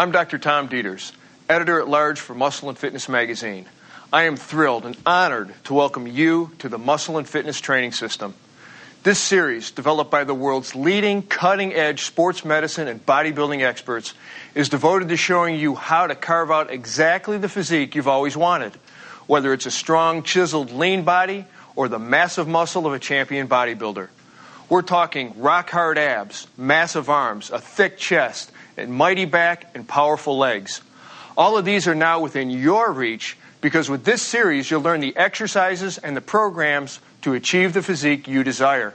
I'm Dr. Tom Dieters, editor-at-large for Muscle and Fitness magazine. I am thrilled and honored to welcome you to the Muscle and Fitness Training System. This series, developed by the world's leading cutting-edge sports medicine and bodybuilding experts, is devoted to showing you how to carve out exactly the physique you've always wanted, whether it's a strong, chiseled, lean body or the massive muscle of a champion bodybuilder. We're talking rock-hard abs, massive arms, a thick chest, and mighty back and powerful legs. All of these are now within your reach because with this series you'll learn the exercises and the programs to achieve the physique you desire.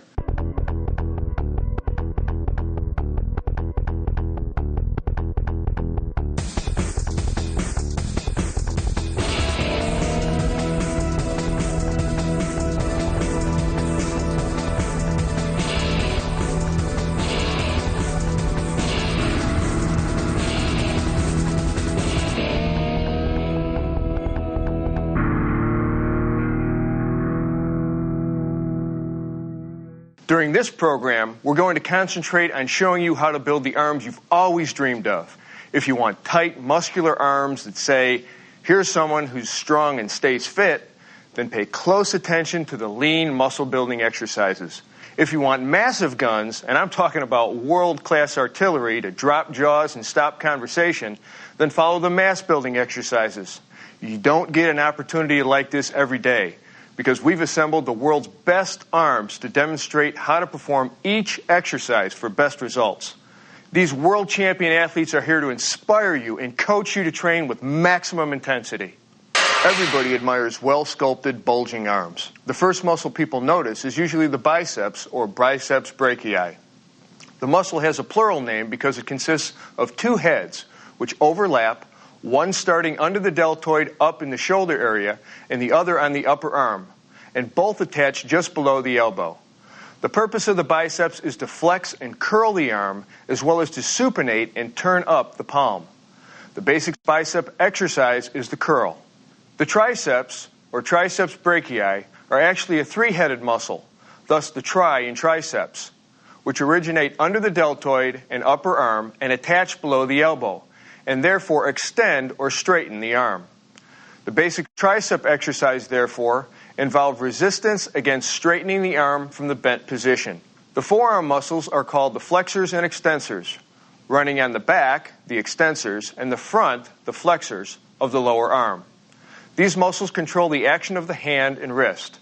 During this program, we're going to concentrate on showing you how to build the arms you've always dreamed of. If you want tight, muscular arms that say, here's someone who's strong and stays fit, then pay close attention to the lean muscle-building exercises. If you want massive guns, and I'm talking about world-class artillery to drop jaws and stop conversation, then follow the mass-building exercises. You don't get an opportunity like this every day, because we've assembled the world's best arms to demonstrate how to perform each exercise for best results. These world champion athletes are here to inspire you and coach you to train with maximum intensity. Everybody admires well-sculpted, bulging arms. The first muscle people notice is usually the biceps or biceps brachii. The muscle has a plural name because it consists of two heads, which overlap, one starting under the deltoid up in the shoulder area and the other on the upper arm, and both attached just below the elbow. The purpose of the biceps is to flex and curl the arm as well as to supinate and turn up the palm. The basic bicep exercise is the curl. The triceps, or triceps brachii, are actually a three-headed muscle, thus the tri in triceps, which originate under the deltoid and upper arm and attach below the elbow, and therefore extend or straighten the arm. The basic tricep exercise, therefore, involve resistance against straightening the arm from the bent position. The forearm muscles are called the flexors and extensors, running on the back, the extensors, and the front, the flexors, of the lower arm. These muscles control the action of the hand and wrist.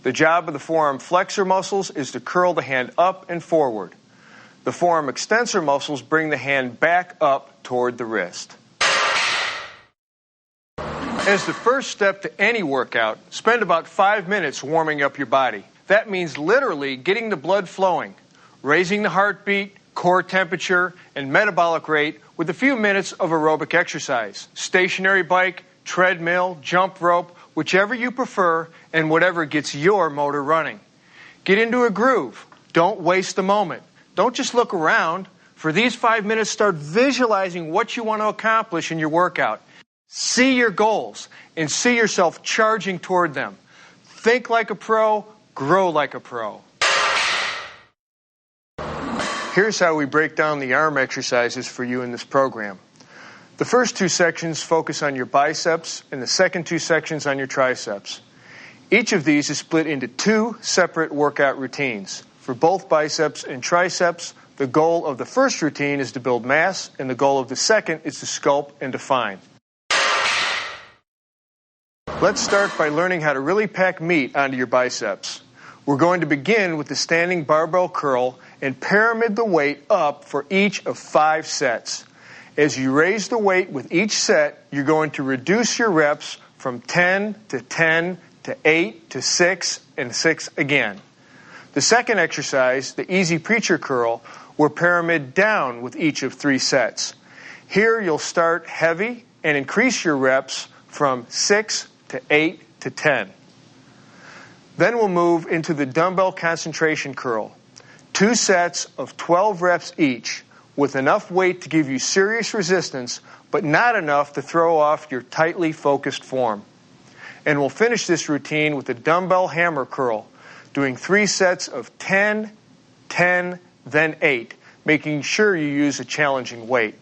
The job of the forearm flexor muscles is to curl the hand up and forward. The forearm extensor muscles bring the hand back up toward the wrist. As the first step to any workout, spend about 5 minutes warming up your body. That means literally getting the blood flowing, raising the heartbeat, core temperature, and metabolic rate with a few minutes of aerobic exercise. Stationary bike, treadmill, jump rope, whichever you prefer, and whatever gets your motor running. Get into a groove. Don't waste the moment. Don't just look around. For these 5 minutes, start visualizing what you want to accomplish in your workout. See your goals and see yourself charging toward them. Think like a pro, grow like a pro. Here's how we break down the arm exercises for you in this program. The first two sections focus on your biceps and the second two sections on your triceps. Each of these is split into two separate workout routines. For both biceps and triceps, the goal of the first routine is to build mass, and the goal of the second is to sculpt and define. Let's start by learning how to really pack meat onto your biceps. We're going to begin with the standing barbell curl and pyramid the weight up for each of 5 sets. As you raise the weight with each set, you're going to reduce your reps from 10 to 10 to 8 to 6 and 6 again. The second exercise, the easy preacher curl, will pyramid down with each of 3 sets. Here you'll start heavy and increase your reps from 6 to 8 to 10. Then we'll move into the dumbbell concentration curl. 2 sets of 12 reps each with enough weight to give you serious resistance, but not enough to throw off your tightly focused form. And we'll finish this routine with the dumbbell hammer curl, doing 3 sets of 10, 10, then 8, making sure you use a challenging weight.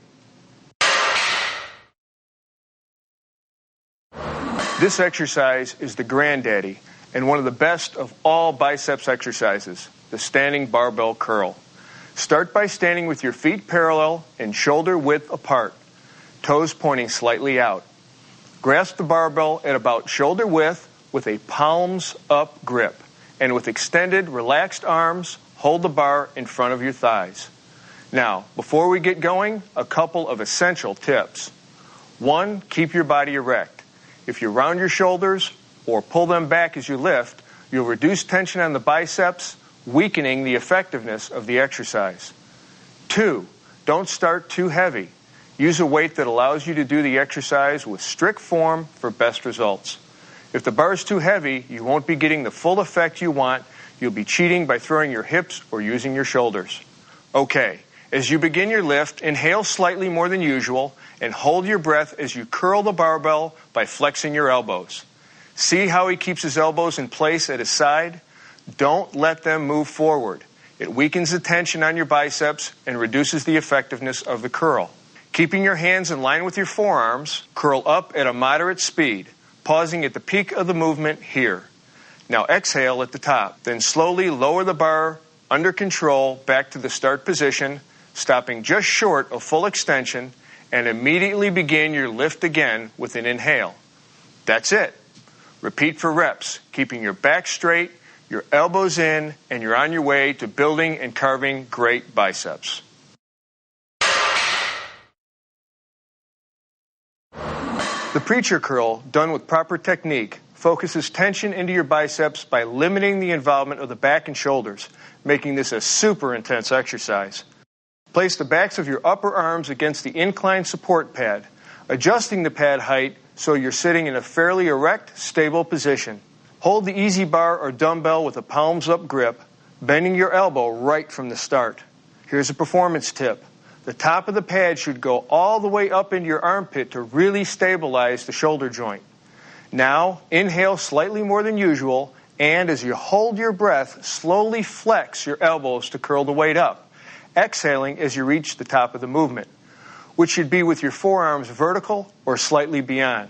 This exercise is the granddaddy and one of the best of all biceps exercises, the standing barbell curl. Start by standing with your feet parallel and shoulder width apart, toes pointing slightly out. Grasp the barbell at about shoulder width with a palms up grip, and with extended, relaxed arms, hold the bar in front of your thighs. Now, before we get going, a couple of essential tips. 1, keep your body erect. If you round your shoulders or pull them back as you lift, you'll reduce tension on the biceps, weakening the effectiveness of the exercise. 2, don't start too heavy. Use a weight that allows you to do the exercise with strict form for best results. If the bar is too heavy, you won't be getting the full effect you want. You'll be cheating by throwing your hips or using your shoulders. Okay, as you begin your lift, inhale slightly more than usual and hold your breath as you curl the barbell by flexing your elbows. See how he keeps his elbows in place at his side? Don't let them move forward. It weakens the tension on your biceps and reduces the effectiveness of the curl. Keeping your hands in line with your forearms, curl up at a moderate speed, pausing at the peak of the movement here. Now exhale at the top, then slowly lower the bar under control back to the start position, stopping just short of full extension, and immediately begin your lift again with an inhale. That's it. Repeat for reps, keeping your back straight, your elbows in, and you're on your way to building and carving great biceps. The preacher curl, done with proper technique, focuses tension into your biceps by limiting the involvement of the back and shoulders, making this a super intense exercise. Place the backs of your upper arms against the inclined support pad, adjusting the pad height so you're sitting in a fairly erect, stable position. Hold the easy bar or dumbbell with a palms-up grip, bending your elbow right from the start. Here's a performance tip. The top of the pad should go all the way up into your armpit to really stabilize the shoulder joint. Now, inhale slightly more than usual, and as you hold your breath, slowly flex your elbows to curl the weight up, exhaling as you reach the top of the movement, which should be with your forearms vertical or slightly beyond.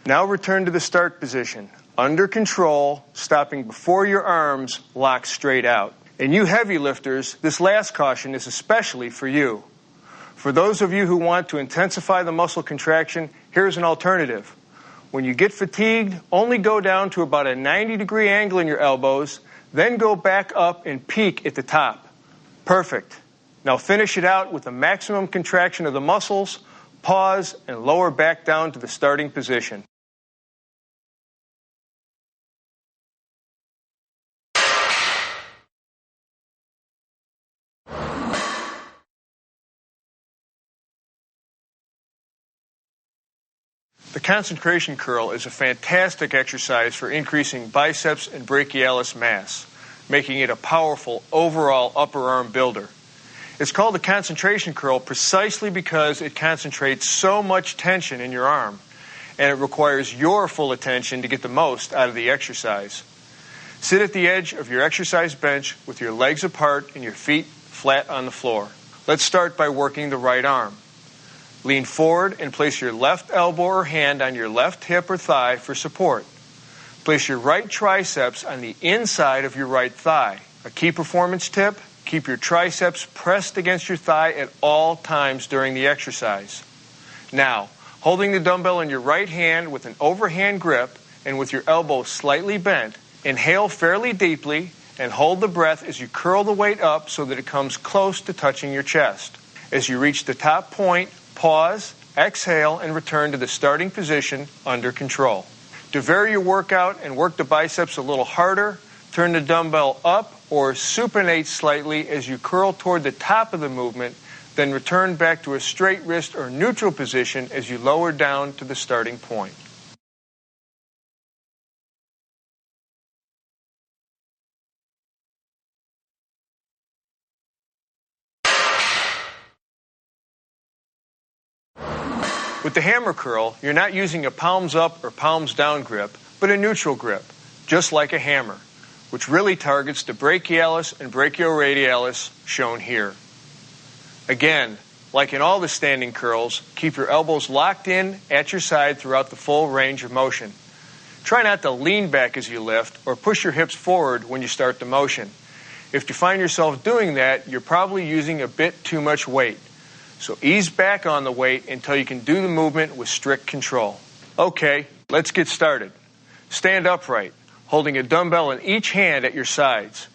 Now return to the start position, under control, stopping before your arms lock straight out. And you heavy lifters, this last caution is especially for you. For those of you who want to intensify the muscle contraction, here's an alternative. When you get fatigued, only go down to about a 90-degree angle in your elbows, then go back up and peak at the top. Perfect. Now finish it out with a maximum contraction of the muscles, pause, and lower back down to the starting position. The concentration curl is a fantastic exercise for increasing biceps and brachialis mass, making it a powerful overall upper arm builder. It's called the concentration curl precisely because it concentrates so much tension in your arm, and it requires your full attention to get the most out of the exercise. Sit at the edge of your exercise bench with your legs apart and your feet flat on the floor. Let's start by working the right arm. Lean forward and place your left elbow or hand on your left hip or thigh for support. Place your right triceps on the inside of your right thigh. A key performance tip, keep your triceps pressed against your thigh at all times during the exercise. Now, holding the dumbbell in your right hand with an overhand grip and with your elbow slightly bent, inhale fairly deeply and hold the breath as you curl the weight up so that it comes close to touching your chest. As you reach the top point, pause, exhale, and return to the starting position under control. To vary your workout and work the biceps a little harder, turn the dumbbell up or supinate slightly as you curl toward the top of the movement, then return back to a straight wrist or neutral position as you lower down to the starting point. With the hammer curl, you're not using a palms up or palms down grip, but a neutral grip, just like a hammer, which really targets the brachialis and brachioradialis shown here. Again, like in all the standing curls, keep your elbows locked in at your side throughout the full range of motion. Try not to lean back as you lift or push your hips forward when you start the motion. If you find yourself doing that, you're probably using a bit too much weight. So ease back on the weight until you can do the movement with strict control. Okay, let's get started. Stand upright, holding a dumbbell in each hand at your sides.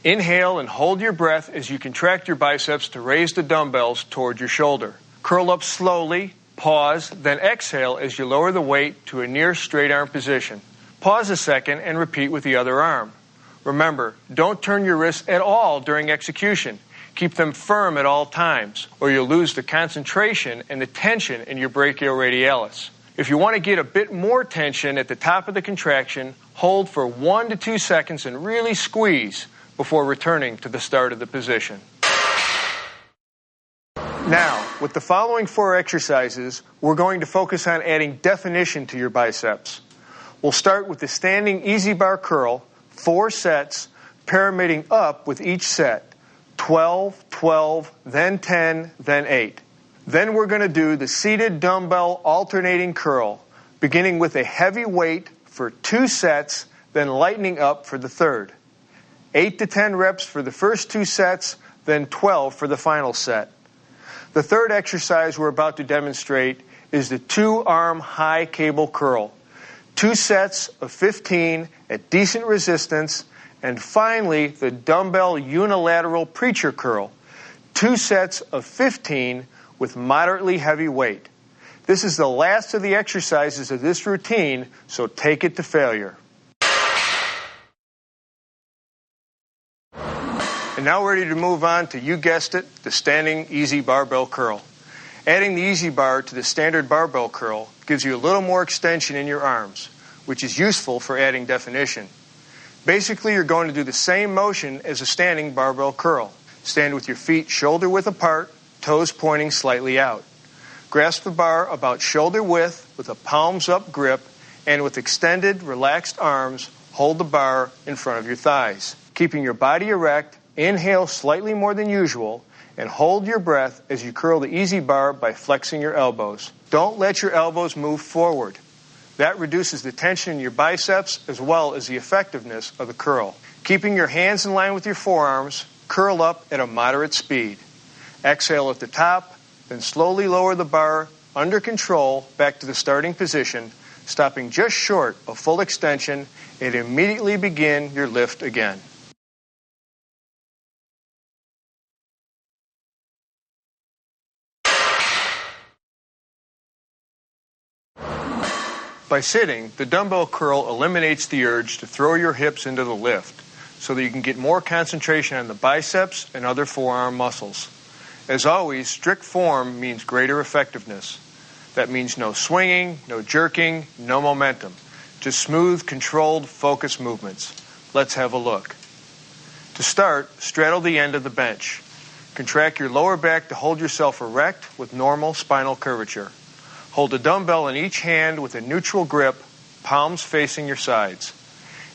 Inhale and hold your breath as you contract your biceps to raise the dumbbells toward your shoulder. Curl up slowly, pause, then exhale as you lower the weight to a near straight arm position. Pause a second and repeat with the other arm. Remember, don't turn your wrists at all during execution. Keep them firm at all times, or you'll lose the concentration and the tension in your brachioradialis. If you want to get a bit more tension at the top of the contraction, hold for 1 to 2 seconds and really squeeze before returning to the start of the position. Now, with the following 4 exercises, we're going to focus on adding definition to your biceps. We'll start with the standing easy bar curl, 4 sets, pyramiding up with each set. 12, 12, then 10, then 8. Then we're going to do the seated dumbbell alternating curl, beginning with a heavy weight for 2 sets, then lightening up for the third. 8 to 10 reps for the first 2 sets, then 12 for the final set. The third exercise we're about to demonstrate is the 2-arm high cable curl. 2 sets of 15 at decent resistance, and finally the dumbbell unilateral preacher curl. 2 sets of 15 with moderately heavy weight. This is the last of the exercises of this routine, so take it to failure. And now we're ready to move on to, you guessed it, the standing easy barbell curl. Adding the easy bar to the standard barbell curl gives you a little more extension in your arms, which is useful for adding definition. Basically, you're going to do the same motion as a standing barbell curl. Stand with your feet shoulder width apart, toes pointing slightly out. Grasp the bar about shoulder width with a palms up grip, and with extended, relaxed arms, hold the bar in front of your thighs. Keeping your body erect, inhale slightly more than usual, and hold your breath as you curl the easy bar by flexing your elbows. Don't let your elbows move forward. That reduces the tension in your biceps as well as the effectiveness of the curl. Keeping your hands in line with your forearms, curl up at a moderate speed. Exhale at the top, then slowly lower the bar under control back to the starting position, stopping just short of full extension, and immediately begin your lift again. By sitting, the dumbbell curl eliminates the urge to throw your hips into the lift so that you can get more concentration on the biceps and other forearm muscles. As always, strict form means greater effectiveness. That means no swinging, no jerking, no momentum. Just smooth, controlled, focused movements. Let's have a look. To start, straddle the end of the bench. Contract your lower back to hold yourself erect with normal spinal curvature. Hold a dumbbell in each hand with a neutral grip, palms facing your sides.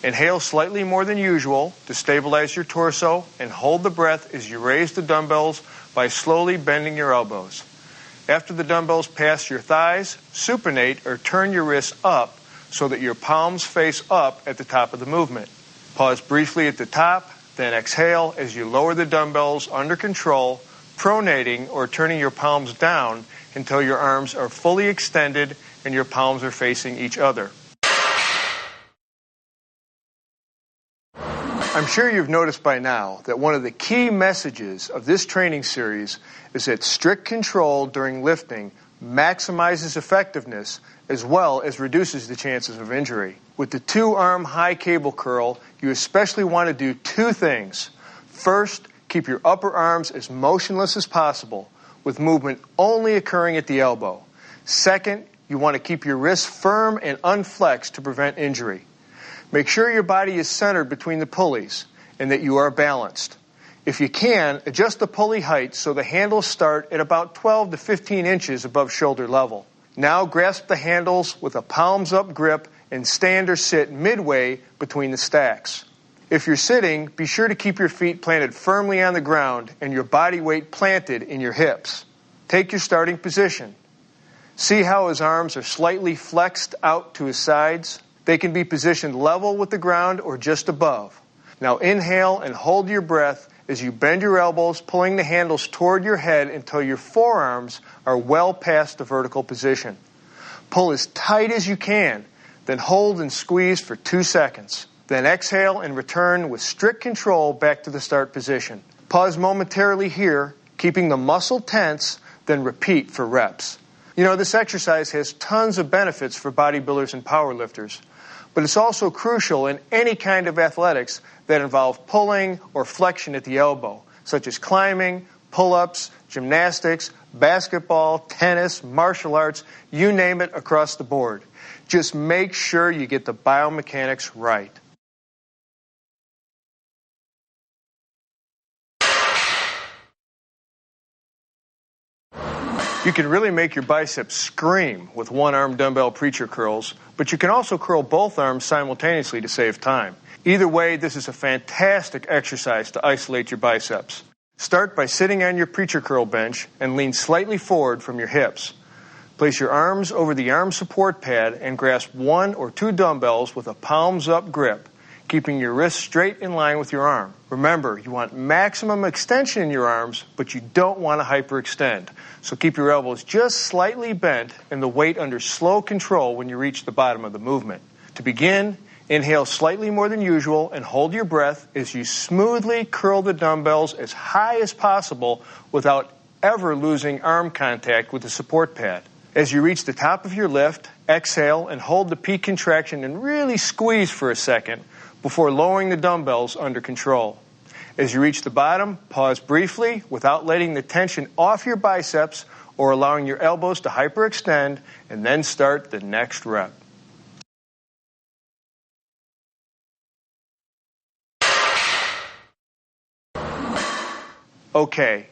Inhale slightly more than usual to stabilize your torso, and hold the breath as you raise the dumbbells by slowly bending your elbows. After the dumbbells pass your thighs, supinate or turn your wrists up so that your palms face up at the top of the movement. Pause briefly at the top, then exhale as you lower the dumbbells under control, pronating or turning your palms down until your arms are fully extended and your palms are facing each other. I'm sure you've noticed by now that one of the key messages of this training series is that strict control during lifting maximizes effectiveness as well as reduces the chances of injury. With the 2-arm high cable curl, you especially want to do 2 things. First, keep your upper arms as motionless as possible, with movement only occurring at the elbow. Second, you want to keep your wrists firm and unflexed to prevent injury. Make sure your body is centered between the pulleys and that you are balanced. If you can, adjust the pulley height so the handles start at about 12 to 15 inches above shoulder level. Now grasp the handles with a palms up grip and stand or sit midway between the stacks. If you're sitting, be sure to keep your feet planted firmly on the ground and your body weight planted in your hips. Take your starting position. See how his arms are slightly flexed out to his sides? They can be positioned level with the ground or just above. Now inhale and hold your breath as you bend your elbows, pulling the handles toward your head until your forearms are well past the vertical position. Pull as tight as you can, then hold and squeeze for 2 seconds. Then exhale and return with strict control back to the start position. Pause momentarily here, keeping the muscle tense, then repeat for reps. You know, this exercise has tons of benefits for bodybuilders and powerlifters, but it's also crucial in any kind of athletics that involve pulling or flexion at the elbow, such as climbing, pull-ups, gymnastics, basketball, tennis, martial arts, you name it, across the board. Just make sure you get the biomechanics right. You can really make your biceps scream with one-arm dumbbell preacher curls, but you can also curl both arms simultaneously to save time. Either way, this is a fantastic exercise to isolate your biceps. Start by sitting on your preacher curl bench and lean slightly forward from your hips. Place your arms over the arm support pad and grasp 1 or 2 dumbbells with a palms-up grip, keeping your wrists straight in line with your arm. Remember, you want maximum extension in your arms, but you don't want to hyperextend. So keep your elbows just slightly bent and the weight under slow control when you reach the bottom of the movement. To begin, inhale slightly more than usual and hold your breath as you smoothly curl the dumbbells as high as possible without ever losing arm contact with the support pad. As you reach the top of your lift, exhale and hold the peak contraction and really squeeze for a second before lowering the dumbbells under control. As you reach the bottom, pause briefly without letting the tension off your biceps or allowing your elbows to hyperextend, and then start the next rep. Okay,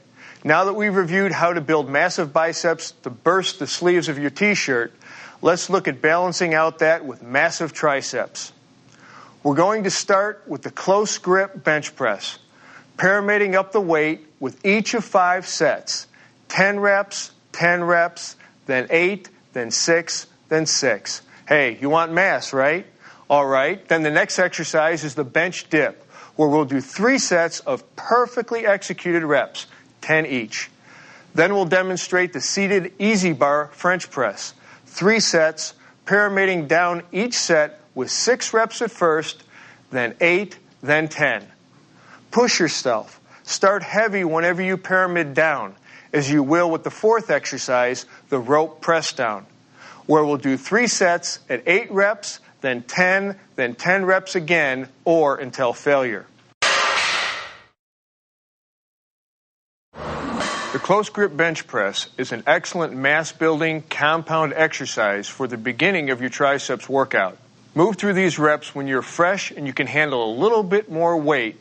now that we've reviewed how to build massive biceps to burst the sleeves of your t-shirt, let's look at balancing out that with massive triceps. We're going to start with the close grip bench press, pyramiding up the weight with each of 5 sets. 10 reps, then 8, then 6, then 6. Hey, you want mass, right? All right, then the next exercise is the bench dip, where we'll do 3 sets of perfectly executed reps, 10 each. Then we'll demonstrate the seated easy bar French press, 3 sets, pyramiding down each set with 6 reps at first, then 8, then 10. Push yourself. Start heavy whenever you pyramid down, as you will with the 4th exercise, the rope press down, where we'll do 3 sets at 8 reps, then 10 reps again, or until failure. The close grip bench press is an excellent mass-building compound exercise for the beginning of your triceps workout. Move through these reps when you're fresh and you can handle a little bit more weight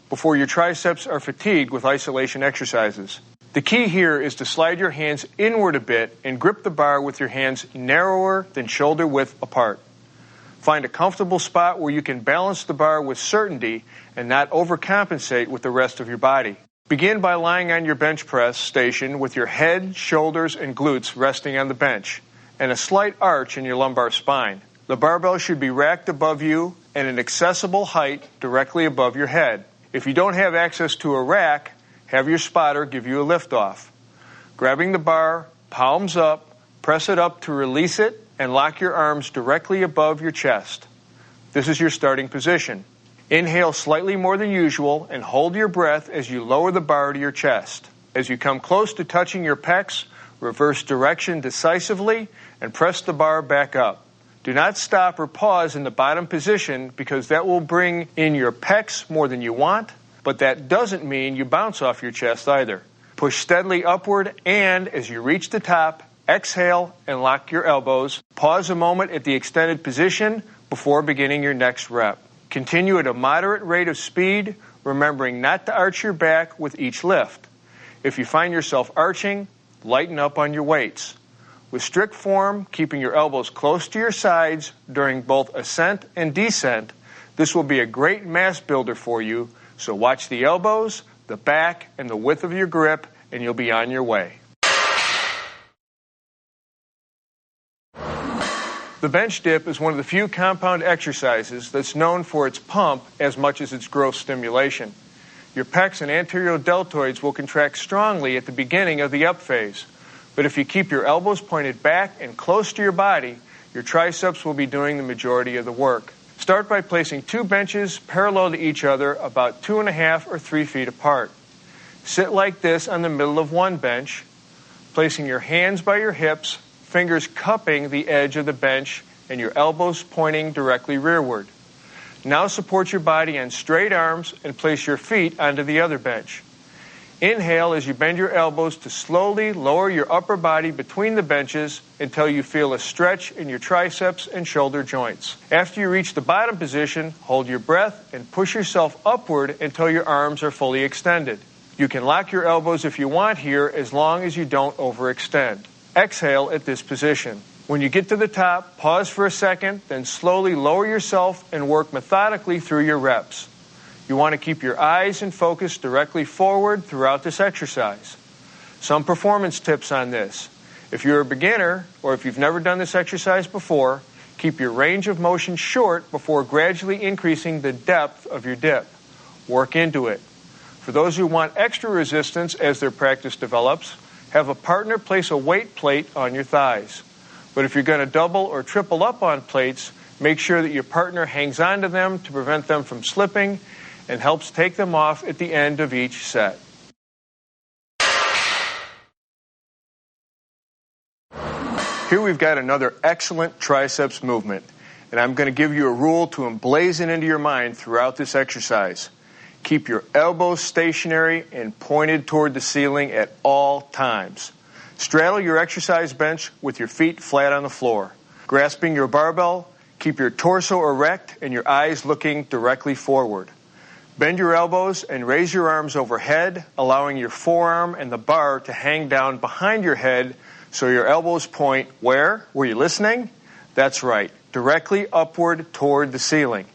before your triceps are fatigued with isolation exercises. The key here is to slide your hands inward a bit and grip the bar with your hands narrower than shoulder width apart. Find a comfortable spot where you can balance the bar with certainty and not overcompensate with the rest of your body. Begin by lying on your bench press station with your head, shoulders, and glutes resting on the bench, and a slight arch in your lumbar spine. The barbell should be racked above you at an accessible height directly above your head. If you don't have access to a rack, have your spotter give you a lift off. Grabbing the bar, palms up, press it up to release it, and lock your arms directly above your chest. This is your starting position. Inhale slightly more than usual and hold your breath as you lower the bar to your chest. As you come close to touching your pecs, reverse direction decisively and press the bar back up. Do not stop or pause in the bottom position because that will bring in your pecs more than you want, but that doesn't mean you bounce off your chest either. Push steadily upward and, as you reach the top, exhale and lock your elbows. Pause a moment at the extended position before beginning your next rep. Continue at a moderate rate of speed, remembering not to arch your back with each lift. If you find yourself arching, lighten up on your weights. With strict form, keeping your elbows close to your sides during both ascent and descent, this will be a great mass builder for you, so watch the elbows, the back, and the width of your grip, and you'll be on your way. The bench dip is one of the few compound exercises that's known for its pump as much as its growth stimulation. Your pecs and anterior deltoids will contract strongly at the beginning of the up phase, but if you keep your elbows pointed back and close to your body, your triceps will be doing the majority of the work. Start by placing 2 benches parallel to each other about 2.5 or 3 feet apart. Sit like this on the middle of one bench, placing your hands by your hips, fingers cupping the edge of the bench, and your elbows pointing directly rearward. Now support your body on straight arms and place your feet onto the other bench. Inhale as you bend your elbows to slowly lower your upper body between the benches until you feel a stretch in your triceps and shoulder joints. After you reach the bottom position, hold your breath and push yourself upward until your arms are fully extended. You can lock your elbows if you want here, as long as you don't overextend. Exhale at this position. When you get to the top, pause for a second, then slowly lower yourself and work methodically through your reps. You want to keep your eyes and focus directly forward throughout this exercise. Some performance tips on this. If you're a beginner, or if you've never done this exercise before, keep your range of motion short before gradually increasing the depth of your dip. Work into it. For those who want extra resistance as their practice develops, have a partner place a weight plate on your thighs. But if you're going to double or triple up on plates, make sure that your partner hangs on to them to prevent them from slipping and helps take them off at the end of each set. Here we've got another excellent triceps movement, and I'm going to give you a rule to emblazon into your mind throughout this exercise. Keep your elbows stationary and pointed toward the ceiling at all times. Straddle your exercise bench with your feet flat on the floor. Grasping your barbell, keep your torso erect and your eyes looking directly forward. Bend your elbows and raise your arms overhead, allowing your forearm and the bar to hang down behind your head so your elbows point where? Were you listening? That's right, directly upward toward the ceiling.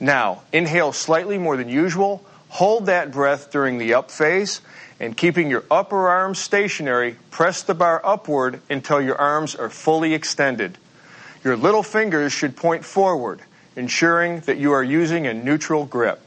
Now, inhale slightly more than usual, hold that breath during the up phase, and keeping your upper arms stationary, press the bar upward until your arms are fully extended. Your little fingers should point forward, ensuring that you are using a neutral grip.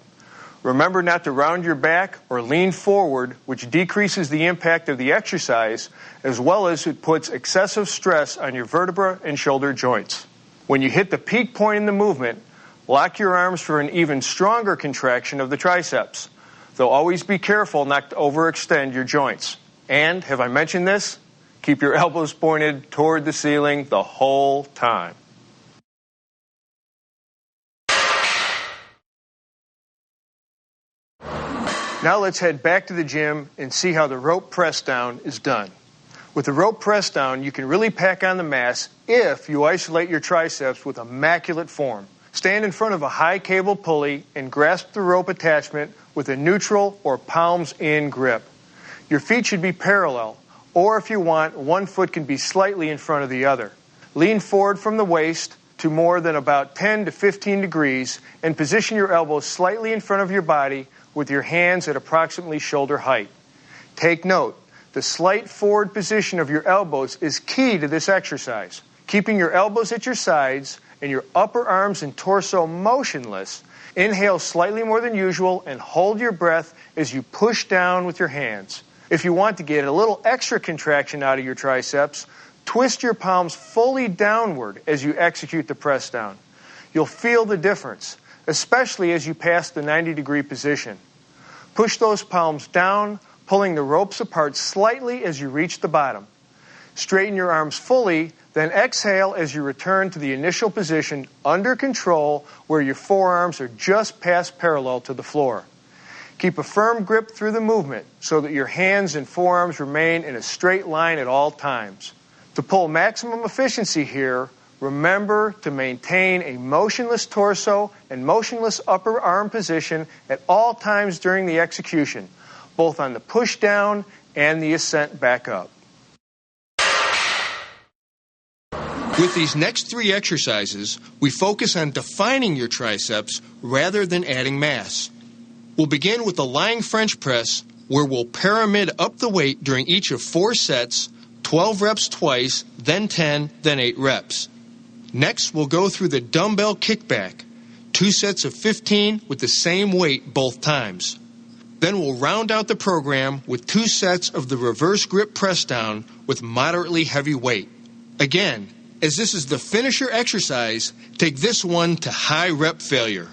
Remember not to round your back or lean forward, which decreases the impact of the exercise, as well as it puts excessive stress on your vertebra and shoulder joints. When you hit the peak point in the movement, lock your arms for an even stronger contraction of the triceps, though always be careful not to overextend your joints. And, have I mentioned this? Keep your elbows pointed toward the ceiling the whole time. Now let's head back to the gym and see how the rope press down is done. With the rope press down, you can really pack on the mass if you isolate your triceps with immaculate form. Stand in front of a high cable pulley and grasp the rope attachment with a neutral or palms-in grip. Your feet should be parallel, or if you want, one foot can be slightly in front of the other. Lean forward from the waist to more than about 10 to 15 degrees and position your elbows slightly in front of your body with your hands at approximately shoulder height. Take note, the slight forward position of your elbows is key to this exercise. Keeping your elbows at your sides and your upper arms and torso motionless, inhale slightly more than usual and hold your breath as you push down with your hands. If you want to get a little extra contraction out of your triceps, twist your palms fully downward as you execute the press down. You'll feel the difference, especially as you pass the 90-degree position. Push those palms down, pulling the ropes apart slightly as you reach the bottom. Straighten your arms fully, then exhale as you return to the initial position under control where your forearms are just past parallel to the floor. Keep a firm grip through the movement so that your hands and forearms remain in a straight line at all times. To pull maximum efficiency here, remember to maintain a motionless torso and motionless upper arm position at all times during the execution, both on the push down and the ascent back up. With these next 3 exercises, we focus on defining your triceps rather than adding mass. We'll begin with the lying French press, where we'll pyramid up the weight during each of 4 sets, 12 reps twice, then 10, then 8 reps. Next, we'll go through the dumbbell kickback, 2 sets of 15 with the same weight both times. Then we'll round out the program with 2 sets of the reverse grip press down with moderately heavy weight. Again, as this is the finisher exercise, take this one to high rep failure.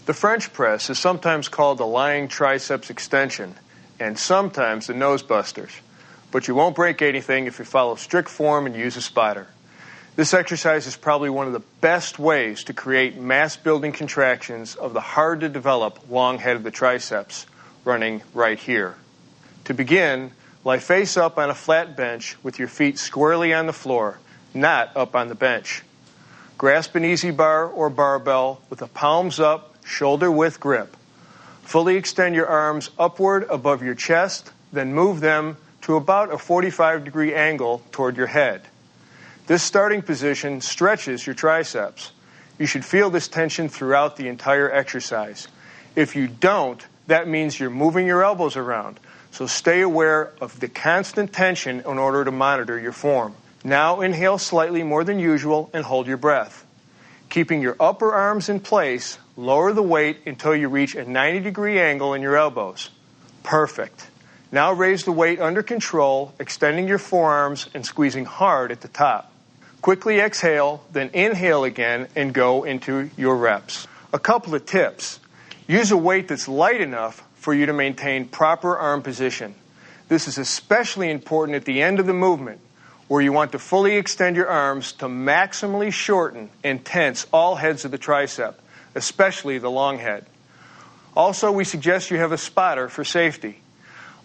The French press is sometimes called the lying triceps extension and sometimes the nose busters, but you won't break anything if you follow strict form and use a spotter. This exercise is probably one of the best ways to create mass-building contractions of the hard-to-develop long head of the triceps, running right here. To begin, lie face up on a flat bench with your feet squarely on the floor, not up on the bench. Grasp an easy bar or barbell with the palms up, shoulder-width grip. Fully extend your arms upward above your chest, then move them to about a 45-degree angle toward your head. This starting position stretches your triceps. You should feel this tension throughout the entire exercise. If you don't, that means you're moving your elbows around. So stay aware of the constant tension in order to monitor your form. Now inhale slightly more than usual and hold your breath. Keeping your upper arms in place, lower the weight until you reach a 90-degree angle in your elbows. Perfect. Now raise the weight under control, extending your forearms and squeezing hard at the top. Quickly exhale, then inhale again and go into your reps. A couple of tips. Use a weight that's light enough for you to maintain proper arm position. This is especially important at the end of the movement, where you want to fully extend your arms to maximally shorten and tense all heads of the tricep, especially the long head. Also, we suggest you have a spotter for safety.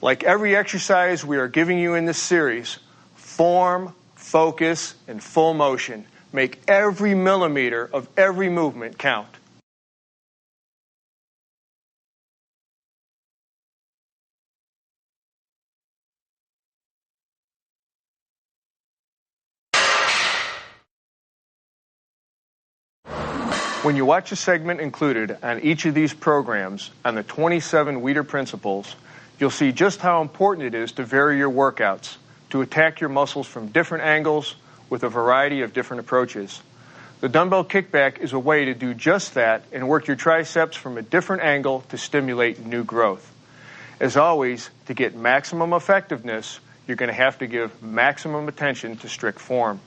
Like every exercise we are giving you in this series, form, focus, and full motion. Make every millimeter of every movement count. When you watch a segment included on each of these programs on the 27 Weider principles, you'll see just how important it is to vary your workouts, to attack your muscles from different angles with a variety of different approaches. The dumbbell kickback is a way to do just that and work your triceps from a different angle to stimulate new growth. As always, to get maximum effectiveness, you're going to have to give maximum attention to strict form.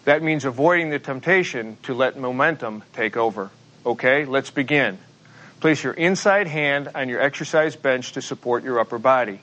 That means avoiding the temptation to let momentum take over. Okay, let's begin. Place your inside hand on your exercise bench to support your upper body.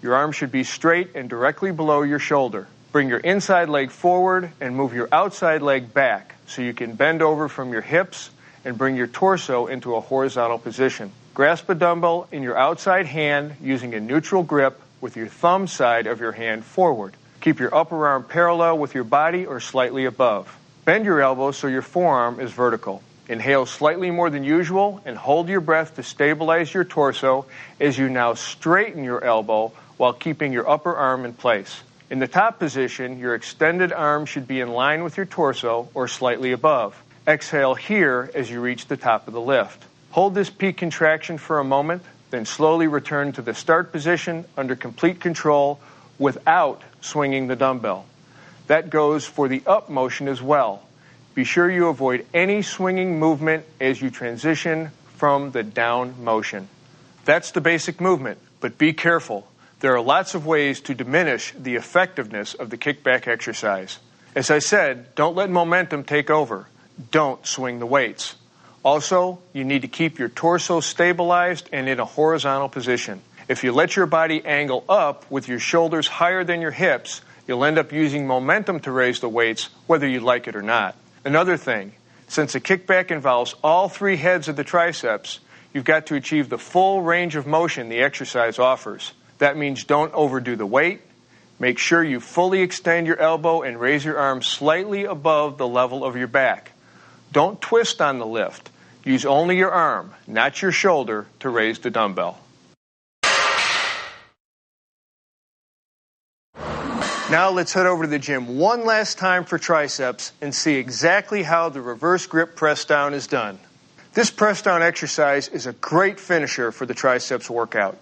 Your arm should be straight and directly below your shoulder. Bring your inside leg forward and move your outside leg back so you can bend over from your hips and bring your torso into a horizontal position. Grasp a dumbbell in your outside hand using a neutral grip with your thumb side of your hand forward. Keep your upper arm parallel with your body or slightly above. Bend your elbows so your forearm is vertical. Inhale slightly more than usual and hold your breath to stabilize your torso as you now straighten your elbow while keeping your upper arm in place. In the top position, your extended arm should be in line with your torso or slightly above. Exhale here as you reach the top of the lift. Hold this peak contraction for a moment, then slowly return to the start position under complete control without swinging the dumbbell. That goes for the up motion as well. Be sure you avoid any swinging movement as you transition from the down motion. That's the basic movement, but be careful. There are lots of ways to diminish the effectiveness of the kickback exercise. As I said, don't let momentum take over. Don't swing the weights. Also, you need to keep your torso stabilized and in a horizontal position. If you let your body angle up with your shoulders higher than your hips, you'll end up using momentum to raise the weights, whether you like it or not. Another thing, since a kickback involves all 3 heads of the triceps, you've got to achieve the full range of motion the exercise offers. That means don't overdo the weight. Make sure you fully extend your elbow and raise your arm slightly above the level of your back. Don't twist on the lift. Use only your arm, not your shoulder, to raise the dumbbell. Now let's head over to the gym one last time for triceps and see exactly how the reverse grip press down is done. This press down exercise is a great finisher for the triceps workout.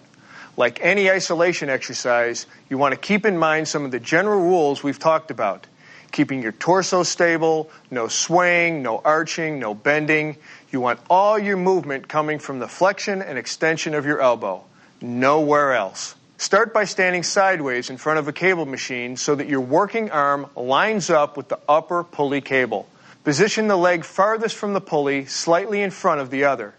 Like any isolation exercise, you want to keep in mind some of the general rules we've talked about. Keeping your torso stable, no swaying, no arching, no bending. You want all your movement coming from the flexion and extension of your elbow. Nowhere else. Start by standing sideways in front of a cable machine so that your working arm lines up with the upper pulley cable. Position the leg farthest from the pulley, slightly in front of the other.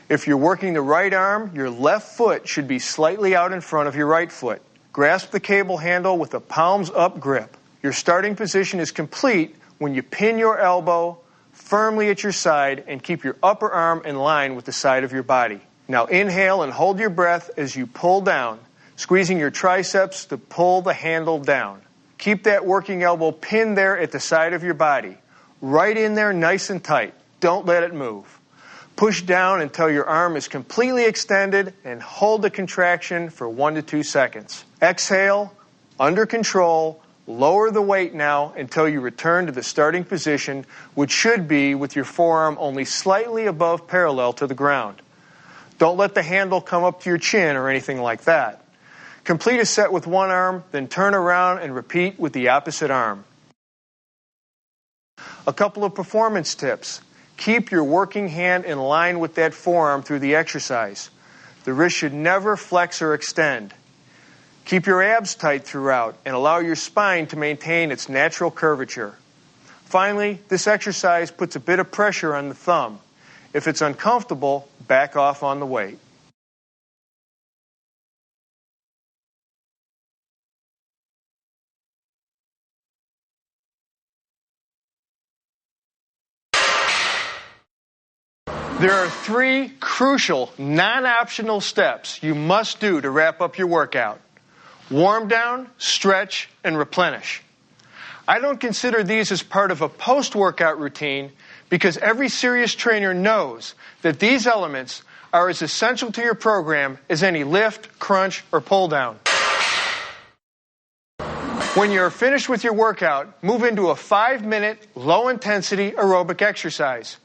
If you're working the right arm, your left foot should be slightly out in front of your right foot. Grasp the cable handle with a palms-up grip. Your starting position is complete when you pin your elbow firmly at your side and keep your upper arm in line with the side of your body. Now inhale and hold your breath as you pull down, squeezing your triceps to pull the handle down. Keep that working elbow pinned there at the side of your body. Right in there nice and tight. Don't let it move. Push down until your arm is completely extended and hold the contraction for 1 to 2 seconds. Exhale, under control, lower the weight now until you return to the starting position, which should be with your forearm only slightly above parallel to the ground. Don't let the handle come up to your chin or anything like that. Complete a set with one arm, then turn around and repeat with the opposite arm. A couple of performance tips. Keep your working hand in line with that forearm through the exercise. The wrist should never flex or extend. Keep your abs tight throughout and allow your spine to maintain its natural curvature. Finally, this exercise puts a bit of pressure on the thumb. If it's uncomfortable, back off on the weight. There are 3 crucial, non-optional steps you must do to wrap up your workout. Warm down, stretch, and replenish. I don't consider these as part of a post-workout routine because every serious trainer knows that these elements are as essential to your program as any lift, crunch, or pull down. When you're finished with your workout, move into a 5-minute, low-intensity aerobic exercise.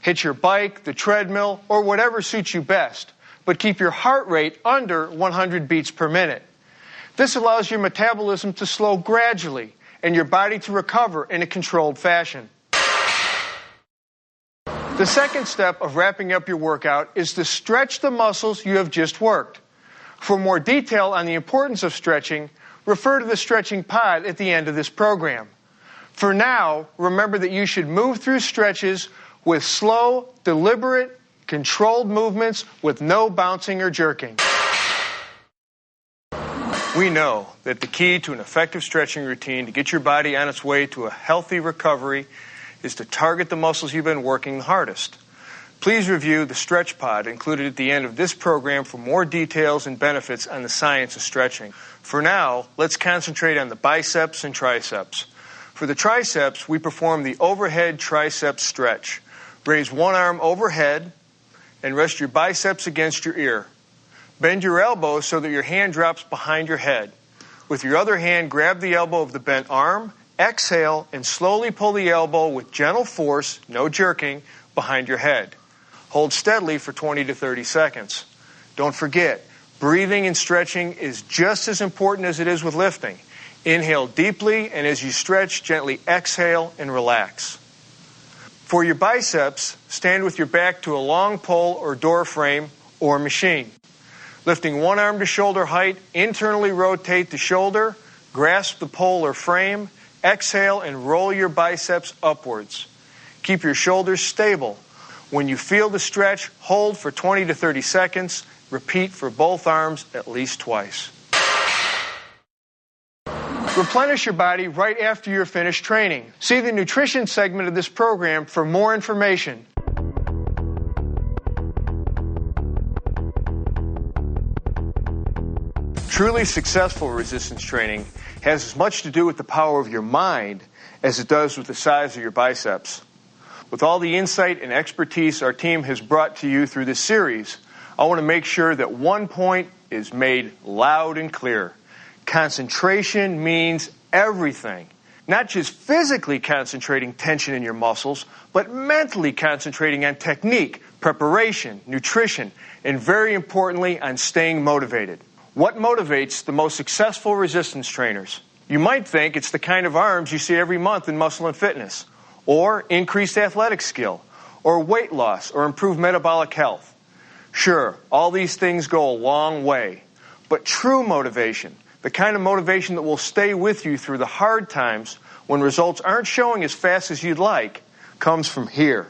Hit your bike, the treadmill, or whatever suits you best, but keep your heart rate under 100 beats per minute. This allows your metabolism to slow gradually and your body to recover in a controlled fashion. The second step of wrapping up your workout is to stretch the muscles you have just worked. For more detail on the importance of stretching, refer to the stretching pod at the end of this program. For now, remember that you should move through stretches with slow, deliberate, controlled movements with no bouncing or jerking. We know that the key to an effective stretching routine to get your body on its way to a healthy recovery is to target the muscles you've been working the hardest. Please review the stretch pod included at the end of this program for more details and benefits on the science of stretching. For now, let's concentrate on the biceps and triceps. For the triceps, we perform the overhead tricep stretch. Raise one arm overhead and rest your biceps against your ear. Bend your elbow so that your hand drops behind your head. With your other hand, grab the elbow of the bent arm, exhale, and slowly pull the elbow with gentle force, no jerking, behind your head. Hold steadily for 20 to 30 seconds. Don't forget, breathing and stretching is just as important as it is with lifting. Inhale deeply, and as you stretch, gently exhale and relax. For your biceps, stand with your back to a long pole or door frame or machine. Lifting one arm to shoulder height, internally rotate the shoulder, grasp the pole or frame, exhale and roll your biceps upwards. Keep your shoulders stable. When you feel the stretch, hold for 20 to 30 seconds. Repeat for both arms at least twice. Replenish your body right after you're finished training. See the nutrition segment of this program for more information. Truly successful resistance training has as much to do with the power of your mind as it does with the size of your biceps. With all the insight and expertise our team has brought to you through this series, I want to make sure that one point is made loud and clear. Concentration means everything. Not just physically concentrating tension in your muscles, but mentally concentrating on technique, preparation, nutrition, and very importantly, on staying motivated. What motivates the most successful resistance trainers? You might think it's the kind of arms you see every month in Muscle and Fitness, or increased athletic skill, or weight loss, or improved metabolic health. Sure, all these things go a long way, but true motivation, the kind of motivation that will stay with you through the hard times when results aren't showing as fast as you'd like, comes from here.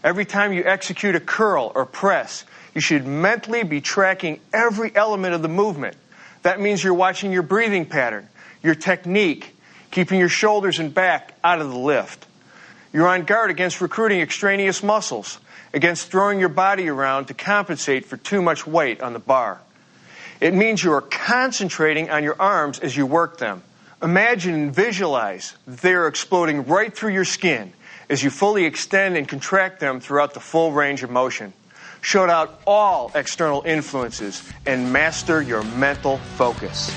Every time you execute a curl or press, you should mentally be tracking every element of the movement. That means you're watching your breathing pattern, your technique, keeping your shoulders and back out of the lift. You're on guard against recruiting extraneous muscles, against throwing your body around to compensate for too much weight on the bar. It means you are concentrating on your arms as you work them. Imagine and visualize that they are exploding right through your skin as you fully extend and contract them throughout the full range of motion. Shut out all external influences and master your mental focus.